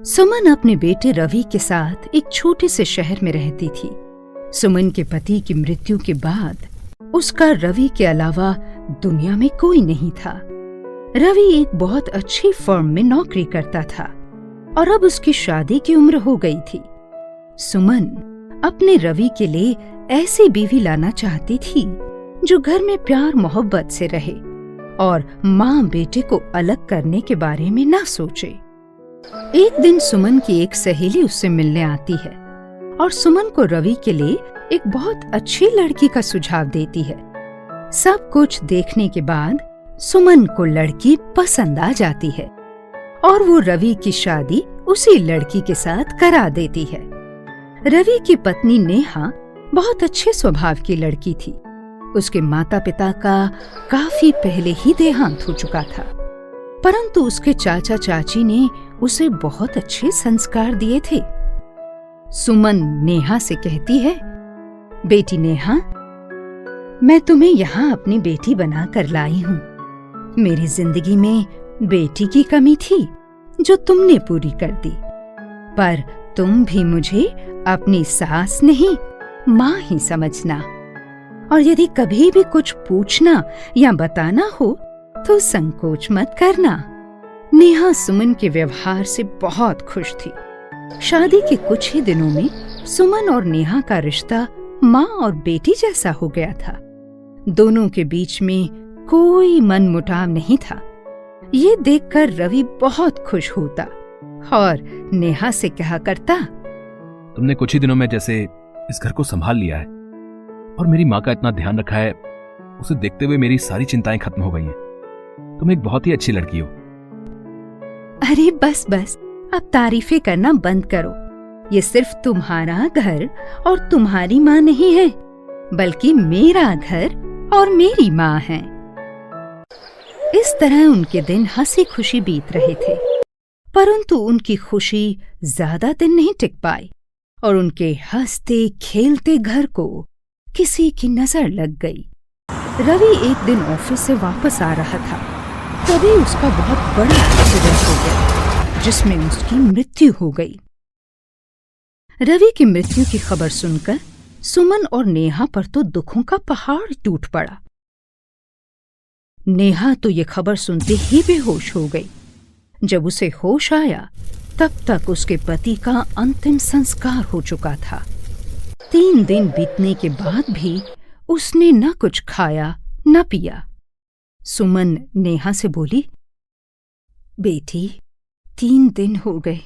सुमन अपने बेटे रवि के साथ एक छोटे से शहर में रहती थी। सुमन के पति की मृत्यु के बाद उसका रवि के अलावा दुनिया में कोई नहीं था। रवि एक बहुत अच्छी फर्म में नौकरी करता था और अब उसकी शादी की उम्र हो गई थी। सुमन अपने रवि के लिए ऐसी बीवी लाना चाहती थी जो घर में प्यार मोहब्बत से रहे और माँ बेटे को अलग करने के बारे में ना सोचे। एक दिन सुमन की एक सहेली उससे मिलने आती है और सुमन को रवि के लिए एक बहुत अच्छी लड़की का सुझाव देती है। सब कुछ देखने के बाद सुमन को लड़की पसंद आ जाती है और वो रवि की शादी उसी लड़की के साथ करा देती है। रवि की पत्नी नेहा बहुत अच्छे स्वभाव की लड़की थी। उसके माता पिता का काफी पहले ही देहांत हो चुका था, परंतु उसके चाचा चाची ने उसे बहुत अच्छे संस्कार दिए थे। सुमन नेहा से कहती है, बेटी नेहा, मैं तुम्हें यहाँ अपनी बेटी बना कर लाई हूँ। मेरी जिंदगी में बेटी की कमी थी जो तुमने पूरी कर दी, पर तुम भी मुझे अपनी सास नहीं माँ ही समझना, और यदि कभी भी कुछ पूछना या बताना हो तो संकोच मत करना। नेहा सुमन के व्यवहार से बहुत खुश थी। शादी के कुछ ही दिनों में सुमन और नेहा का रिश्ता माँ और बेटी जैसा हो गया था। दोनों के बीच में कोई मनमुटाव नहीं था। ये देखकर रवि बहुत खुश होता और नेहा से कहा करता, तुमने कुछ ही दिनों में जैसे इस घर को संभाल लिया है और मेरी माँ का इतना ध्यान रखा है, उसे देखते हुए मेरी सारी चिंताएं खत्म हो गई हैं। तुम एक बहुत ही अच्छी लड़की हो। अरे बस बस, अब तारीफें करना बंद करो। ये सिर्फ तुम्हारा घर और तुम्हारी माँ नहीं है, बल्कि मेरा घर और मेरी माँ है। इस तरह उनके दिन हंसी खुशी बीत रहे थे, परंतु उनकी खुशी ज्यादा दिन नहीं टिक पाई और उनके हंसते खेलते घर को किसी की नजर लग गई। रवि एक दिन ऑफिस से वापस आ रहा था, तभी उसका बहुत बड़ा एक्सीडेंट हो गया जिसमें उसकी मृत्यु हो गई। रवि की मृत्यु की खबर सुनकर सुमन और नेहा पर तो दुखों का पहाड़ टूट पड़ा। नेहा तो ये खबर सुनते ही बेहोश हो गई। जब उसे होश आया तब तक उसके पति का अंतिम संस्कार हो चुका था। 3 दिन बीतने के बाद भी उसने न कुछ खाया न पिया। सुमन नेहा से बोली, बेटी, 3 दिन हो गए,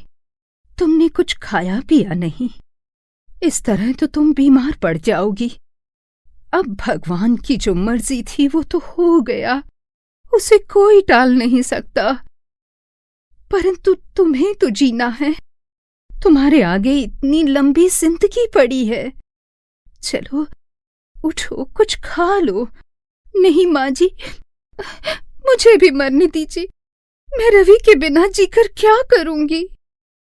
तुमने कुछ खाया पिया नहीं। इस तरह तो तुम बीमार पड़ जाओगी। अब भगवान की जो मर्जी थी वो तो हो गया, उसे कोई टाल नहीं सकता। परंतु तुम्हें तो जीना है, तुम्हारे आगे इतनी लंबी जिंदगी पड़ी है। चलो उठो, कुछ खा लो। नहीं माँ जी, मुझे भी मरने दीजिए, मैं रवि के बिना जीकर क्या करूंगी।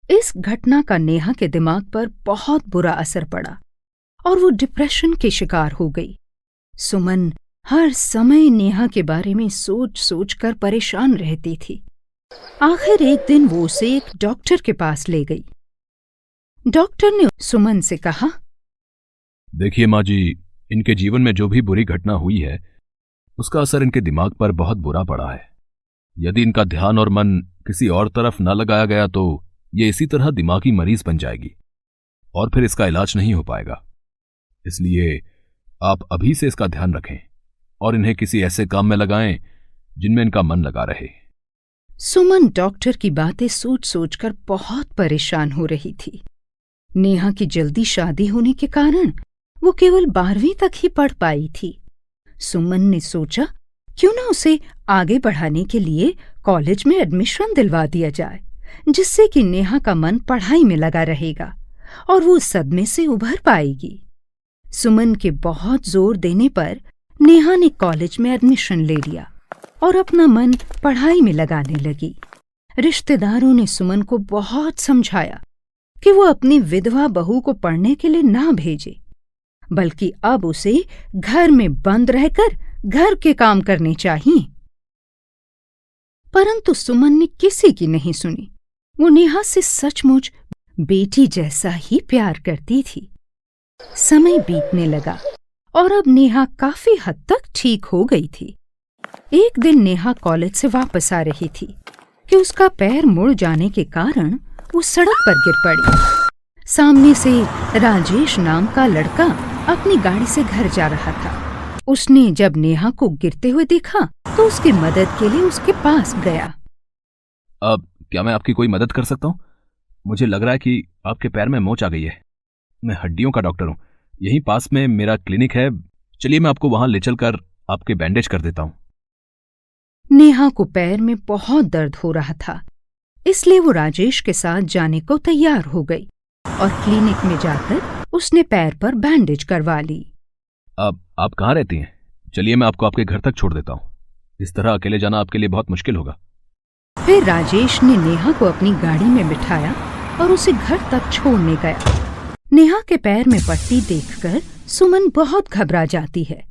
इस घटना का नेहा के दिमाग पर बहुत बुरा असर पड़ा और वो डिप्रेशन के शिकार हो गई। सुमन हर समय नेहा के बारे में सोच सोच कर परेशान रहती थी। आखिर एक दिन वो उसे एक डॉक्टर के पास ले गई। डॉक्टर ने सुमन से कहा, देखिए माँ जी, इनके जीवन में जो भी बुरी घटना हुई है उसका असर इनके दिमाग पर बहुत बुरा पड़ा है। यदि इनका ध्यान और मन किसी और तरफ न लगाया गया तो ये इसी तरह दिमागी मरीज बन जाएगी और फिर इसका इलाज नहीं हो पाएगा। इसलिए आप अभी से इसका ध्यान रखें और इन्हें किसी ऐसे काम में लगाएं जिनमें इनका मन लगा रहे। सुमन डॉक्टर की बातें सोच सोचकर बहुत परेशान हो रही थी। नेहा की जल्दी शादी होने के कारण वो केवल 12वीं तक ही पढ़ पाई थी। सुमन ने सोचा, क्यों ना उसे आगे बढ़ाने के लिए कॉलेज में एडमिशन दिलवा दिया जाए, जिससे कि नेहा का मन पढ़ाई में लगा रहेगा और वो सदमे से उभर पाएगी। सुमन के बहुत जोर देने पर नेहा ने कॉलेज में एडमिशन ले लिया और अपना मन पढ़ाई में लगाने लगी। रिश्तेदारों ने सुमन को बहुत समझाया कि वो अपनी विधवा बहू को पढ़ने के लिए ना भेजे, बल्कि अब उसे घर में बंद रहकर घर के काम करने चाहिए। परंतु सुमन ने किसी की नहीं सुनी वो नेहा से सचमुच बेटी जैसा ही प्यार करती थी। समय बीतने लगा और अब नेहा काफी हद तक ठीक हो गई थी। एक दिन नेहा कॉलेज से वापस आ रही थी कि उसका पैर मुड़ जाने के कारण वो सड़क पर गिर पड़ी। सामने से राजेश नाम का लड़का अपनी गाड़ी से घर जा रहा था। उसने जब नेहा को गिरते हुए देखा तो उसकी मदद के लिए उसके पास गया। अब क्या मैं आपकी कोई मदद कर सकता हूँ? मुझे लग रहा है कि आपके पैर में मोच आ गई है। मैं हड्डियों का डॉक्टर हूँ, यहीं पास में मेरा क्लिनिक है। चलिए मैं आपको वहां ले चलकर आपके बैंडेज कर देता हूँ। नेहा को पैर में बहुत दर्द हो रहा था, इसलिए वो राजेश के साथ जाने को तैयार हो गई और क्लिनिक में जाकर उसने पैर पर बैंडेज करवा ली। अब आप कहाँ रहती हैं? चलिए मैं आपको आपके घर तक छोड़ देता हूँ। इस तरह अकेले जाना आपके लिए बहुत मुश्किल होगा। फिर राजेश ने नेहा को अपनी गाड़ी में बिठाया और उसे घर तक छोड़ने गया। नेहा के पैर में पट्टी देखकर सुमन बहुत घबरा जाती है।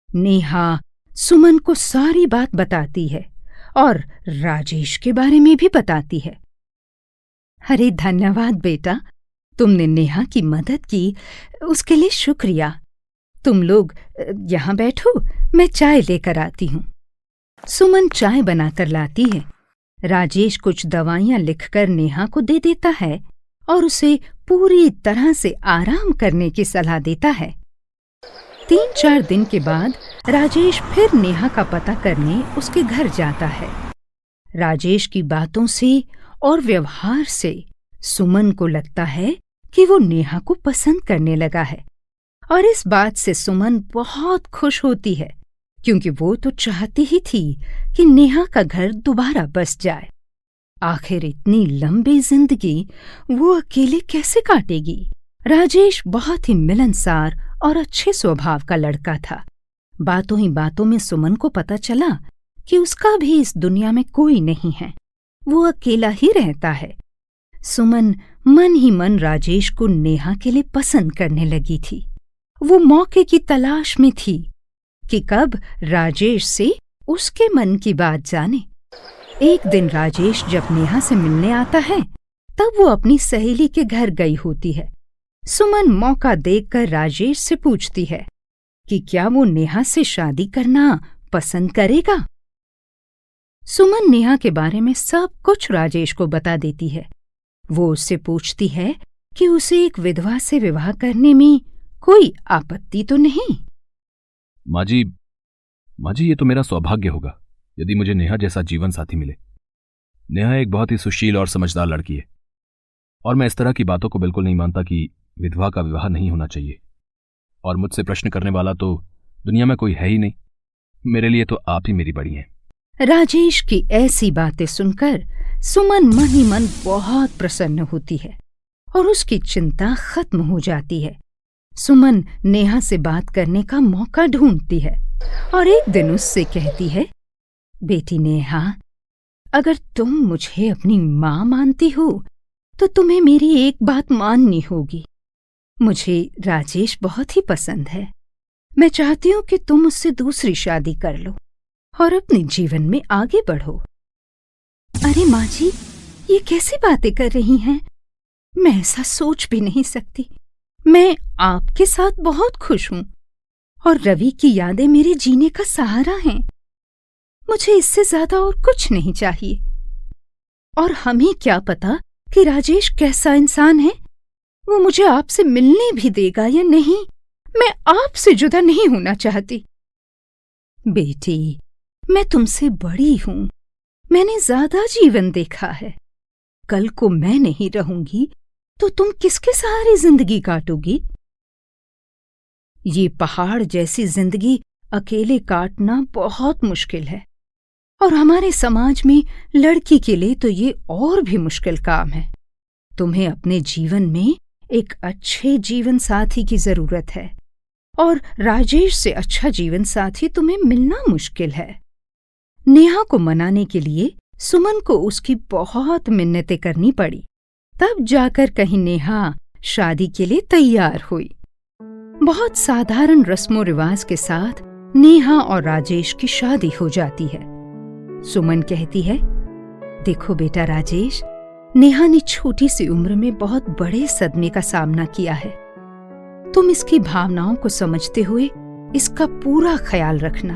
नेहा सुमन को सारी बात बताती है और राजेश के बारे में भी बताती है। अरे धन्यवाद बेटा, तुमने नेहा की मदद की, उसके लिए शुक्रिया। तुम लोग यहाँ बैठो, मैं चाय लेकर आती हूँ। सुमन चाय बनाकर लाती है। राजेश कुछ दवाइयां लिखकर नेहा को दे देता है और उसे पूरी तरह से आराम करने की सलाह देता है। 3-4 दिन के बाद राजेश फिर नेहा का पता करने उसके घर जाता है। राजेश की बातों से और व्यवहार से सुमन को लगता है कि वो नेहा को पसंद करने लगा है और इस बात से सुमन बहुत खुश होती है, क्योंकि वो तो चाहती ही थी कि नेहा का घर दोबारा बस जाए। आखिर इतनी लंबी जिंदगी वो अकेले कैसे काटेगी? राजेश बहुत ही मिलनसार और अच्छे स्वभाव का लड़का था। बातों ही बातों में सुमन को पता चला कि उसका भी इस दुनिया में कोई नहीं है, वो अकेला ही रहता है। सुमन मन ही मन राजेश को नेहा के लिए पसंद करने लगी थी। वो मौके की तलाश में थी कि कब राजेश से उसके मन की बात जाने। एक दिन राजेश जब नेहा से मिलने आता है तब वो अपनी सहेली के घर गई होती है। सुमन मौका देखकर राजेश से पूछती है कि क्या वो नेहा से शादी करना पसंद करेगा। सुमन नेहा के बारे में सब कुछ राजेश को बता देती है। वो उससे पूछती है कि उसे एक विधवा से विवाह करने में कोई आपत्ति तो नहीं। माँ जी, ये तो मेरा सौभाग्य होगा यदि मुझे नेहा जैसा जीवन साथी मिले। नेहा एक बहुत ही सुशील और समझदार लड़की है और मैं इस तरह की बातों को बिल्कुल नहीं मानता कि विधवा का विवाह नहीं होना चाहिए। और मुझसे प्रश्न करने वाला तो दुनिया में कोई है ही नहीं। मेरे लिए तो आप ही मेरी बड़ी हैं। राजेश की ऐसी बातें सुनकर सुमन मन ही मन बहुत प्रसन्न होती है और उसकी चिंता खत्म हो जाती है। सुमन नेहा से बात करने का मौका ढूंढती है और एक दिन उससे कहती है, बेटी नेहा, अगर तुम मुझे अपनी माँ मानती हो तो तुम्हें मेरी एक बात माननी होगी। मुझे राजेश बहुत ही पसंद है। मैं चाहती हूँ कि तुम उससे दूसरी शादी कर लो और अपने जीवन में आगे बढ़ो। अरे माँ जी, ये कैसी बातें कर रही हैं? मैं ऐसा सोच भी नहीं सकती। मैं आपके साथ बहुत खुश हूँ और रवि की यादें मेरे जीने का सहारा हैं। मुझे इससे ज्यादा और कुछ नहीं चाहिए। और हमें क्या पता कि राजेश कैसा इंसान है? वो मुझे आपसे मिलने भी देगा या नहीं। मैं आपसे जुदा नहीं होना चाहती। बेटी, मैं तुमसे बड़ी हूं। मैंने ज्यादा जीवन देखा है। कल को मैं नहीं रहूंगी तो तुम किसके सहारे जिंदगी काटोगी? ये पहाड़ जैसी जिंदगी अकेले काटना बहुत मुश्किल है और हमारे समाज में लड़की के लिए तो ये और भी मुश्किल काम है। तुम्हें अपने जीवन में एक अच्छे जीवन साथी की जरूरत है और राजेश से अच्छा जीवन साथी तुम्हें मिलना मुश्किल है। नेहा को मनाने के लिए सुमन को उसकी बहुत मिन्नतें करनी पड़ी, तब जाकर कहीं नेहा शादी के लिए तैयार हुई। बहुत साधारण रस्मों रिवाज के साथ नेहा और राजेश की शादी हो जाती है। सुमन कहती है, देखो बेटा राजेश, नेहा ने छोटी सी उम्र में बहुत बड़े सदमे का सामना किया है। तुम इसकी भावनाओं को समझते हुए इसका पूरा ख्याल रखना।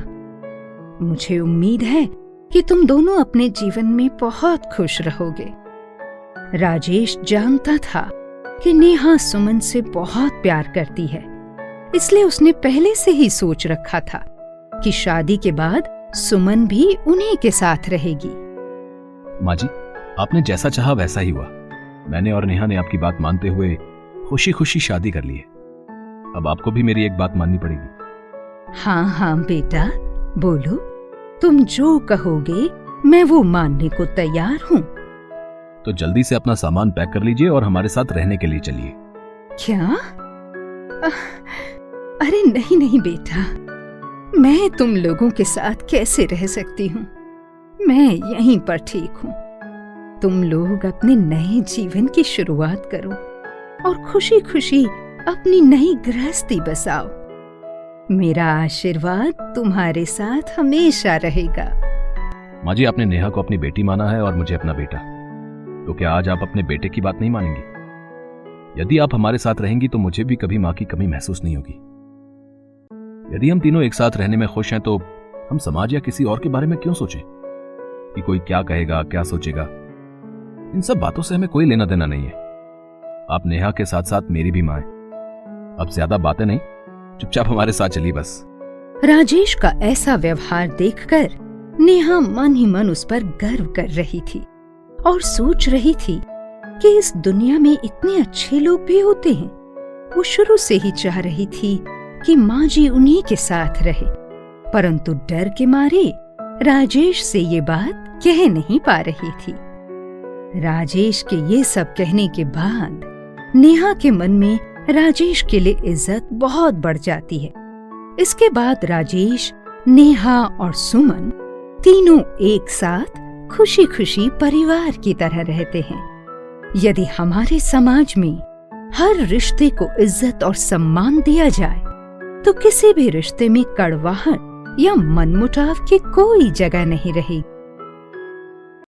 मुझे उम्मीद है कि तुम दोनों अपने जीवन में बहुत खुश रहोगे। राजेश जानता था कि नेहा सुमन से बहुत प्यार करती है, इसलिए उसने पहले से ही सोच रखा था कि शादी के बाद सुमन भी उन्हीं के साथ रहेगी। माँ जी, आपने जैसा चाहा वैसा ही हुआ। मैंने और नेहा ने आपकी बात मानते हुए खुशी खुशी शादी कर ली है। अब आपको भी मेरी एक बात माननी पड़ेगी। हाँ हाँ बेटा, बोलो, तुम जो कहोगे मैं वो मानने को तैयार हूँ। तो जल्दी से अपना सामान पैक कर लीजिए और हमारे साथ रहने के लिए चलिए। क्या? अरे नहीं नहीं बेटा, मैं तुम लोगों के साथ कैसे रह सकती हूँ। मैं यहीं पर ठीक हूँ। तुम लोग अपने नए जीवन की शुरुआत करो और खुशी खुशी अपनी नई गृहस्थी बसाओ। मेरा आशीर्वाद तुम्हारे साथ हमेशा रहेगा। माँ जी, आपने नेहा को अपनी बेटी माना है और मुझे अपना बेटा, तो क्या आज आप अपने बेटे की बात नहीं मानेंगी? यदि आप हमारे साथ रहेंगी तो मुझे भी कभी माँ की कमी महसूस नहीं होगी। यदि हम तीनों एक साथ रहने में खुश हैं तो हम समाज या किसी और के बारे में क्यों सोचें कि कोई क्या कहेगा, क्या सोचेगा। इन सब बातों से हमें कोई लेना देना नहीं है। आप नेहा के साथ साथ मेरी भी मां हैं। अब ज्यादा बातें नहीं, चुपचाप हमारे साथ चलिए बस। राजेश का ऐसा व्यवहार देखकर नेहा मन ही मन उस पर गर्व कर रही थी और सोच रही थी कि इस दुनिया में इतने अच्छे लोग भी होते हैं। वो शुरू से ही चाह रही थी कि माँ जी उन्हीं के साथ रहे, परंतु डर के मारे राजेश से ये बात कह नहीं पा रही थी। राजेश के ये सब कहने के बाद नेहा के मन में राजेश के लिए इज्जत बहुत बढ़ जाती है। इसके बाद राजेश, नेहा और सुमन तीनों एक साथ खुशी खुशी परिवार की तरह रहते हैं। यदि हमारे समाज में हर रिश्ते को इज्जत और सम्मान दिया जाए तो किसी भी रिश्ते में कड़वाहट या मनमुटाव की कोई जगह नहीं रहेगी।